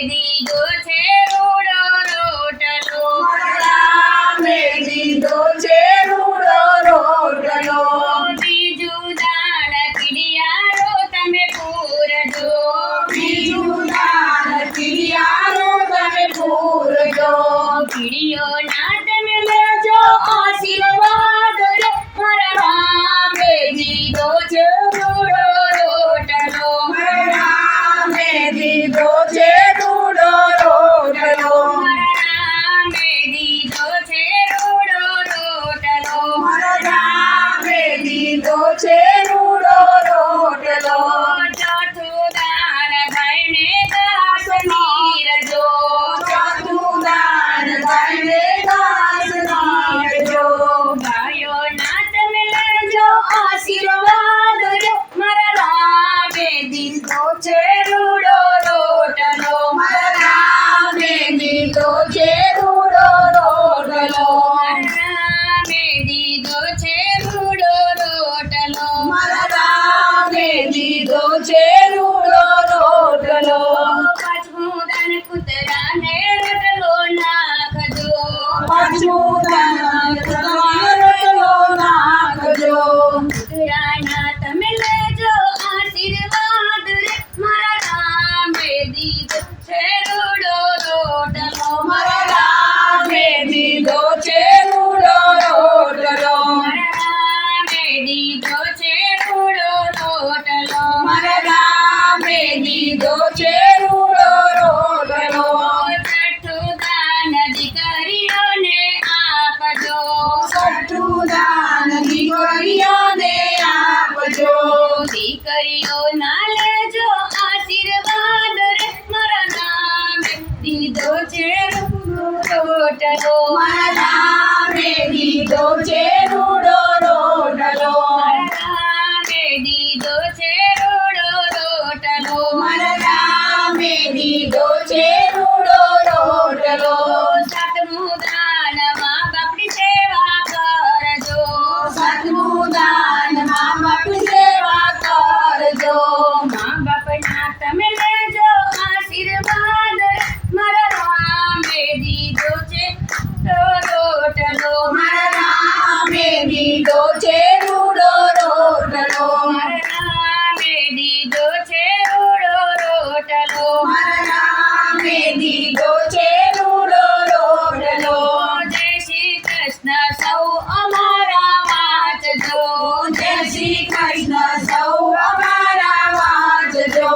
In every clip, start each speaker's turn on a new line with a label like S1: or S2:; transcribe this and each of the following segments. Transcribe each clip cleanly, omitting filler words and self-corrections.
S1: દીધો છે રૂડો રોટલો
S2: રામે દીધો છે રૂડો રોટલો
S1: બીજું દાણ કીડિયારો તમે પૂરજો
S2: બીજું દાન કીડિયારો તમે પૂરજો
S1: કીડિયો ના તમે લેજો આશીર્વાદ રે મારા રામે દીધો છે રૂડો રોટલો
S2: રામે દીધો છે રૂડો રોટલો
S1: રામે દીધો છે રૂડો રોટલો
S2: રામે દીધો છે રૂડો રોટલો
S1: ચોથું દાન ગાયને ઘાસ નીરજો
S2: ચોથું દાન ગાયને ઘાસ નાખજો
S1: ગાયો ના તમે લેજો આશીર્વાદ રે મારા રામે દીધો છે રૂડો રોટલો
S2: રામે દીધો છે રૂડો રોટલો
S1: રામે દીધો છે રૂડો રોટલો
S2: રામે દીધો છે રૂડો રોટલો
S1: પાંચમું દાન કૂતરાને રોટલો નાખજો
S2: પાંચમું દાન રોટલો નાખજો
S1: કૂતરાના તમે લેજો આશીર્વાદ રે મારા રામે દીધો છે રૂડો રોટલો
S2: રામે દીધો છે રૂડો રોટલો
S1: રામે દીધો છે રૂડો રોટલો
S2: રામે દીધો છે રૂડો રોટલો
S1: છઠ્ઠું દાન દીકરીઓને આપજો
S2: છઠ્ઠું દાન દીકરીઓને આપજો
S1: દીકરીઓ ના લેજો આશીર્વાદ રે મારા નામે દીધો છે રોટલો
S2: રામે દીધો છે રૂડો રોટલો
S1: રામે દીધો છે રૂડો રોટલો
S2: રામે દીધો છે રૂડો રોટલો
S1: સાતમું દાન મા બાપની સેવા કરજો
S2: સાતમું દાન મા બાપ સેવા કરજો
S1: મા બાપના તમે લેજો આશીર્વાદ રે મારા રામે દીધો છે રોટલો
S2: રામે દીધો છે રૂડો રોટલો
S1: રામે દીધો છે રૂડો રોટલો
S2: રામે દીધો છે રૂડો રોટલો
S1: જય શ્રી કૃષ્ણ સૌ અમારા વાંચજો
S2: જય શ્રી કૃષ્ણ સૌ અમારા વાંચજો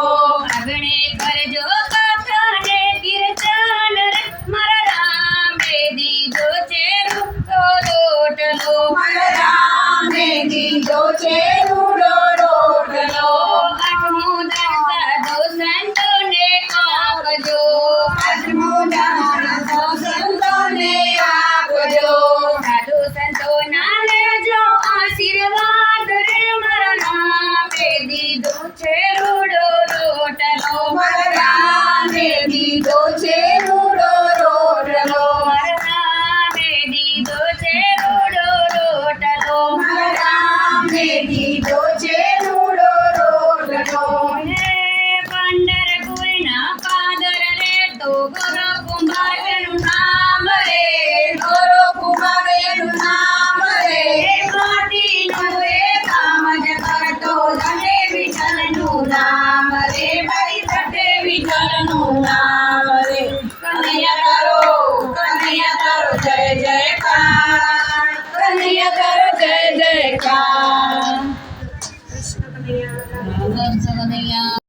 S1: આગણે કરજો કથાને કીર્તન રે મારા રામે દીધો છે રૂડો રોટલો
S2: રામે દીધો છે રૂડો રોટલો
S1: આઠમું દાન સાધુ સંતોને આપજો
S2: આઠમું દાન સંતોને આપજો
S1: સાધુ સંતોના લેજો આશીર્વાદ રે મારા નામે દીધો છે રૂડો રોટલો
S2: રામે દીધો છે રૂડો રોટલો
S1: રામે દીધો છે રૂડો રોટલો
S2: રામે દીધો છે રૂડો રોટલો
S1: હે પંઢરપુરના પાદર રે તો ગોરો કુંભારનું નામ રે
S2: ગોરો કુમારેનું નામ રે
S1: માટીનું રે કામ જ કરતો ધને વિઠ્ઠલનું
S2: નામ રે ભાઈ સટે વિઠ્ઠલનું નામ રે કનૈયા કરો જય જયકાર કનૈયા કરો જય જયકાર
S1: કનૈયા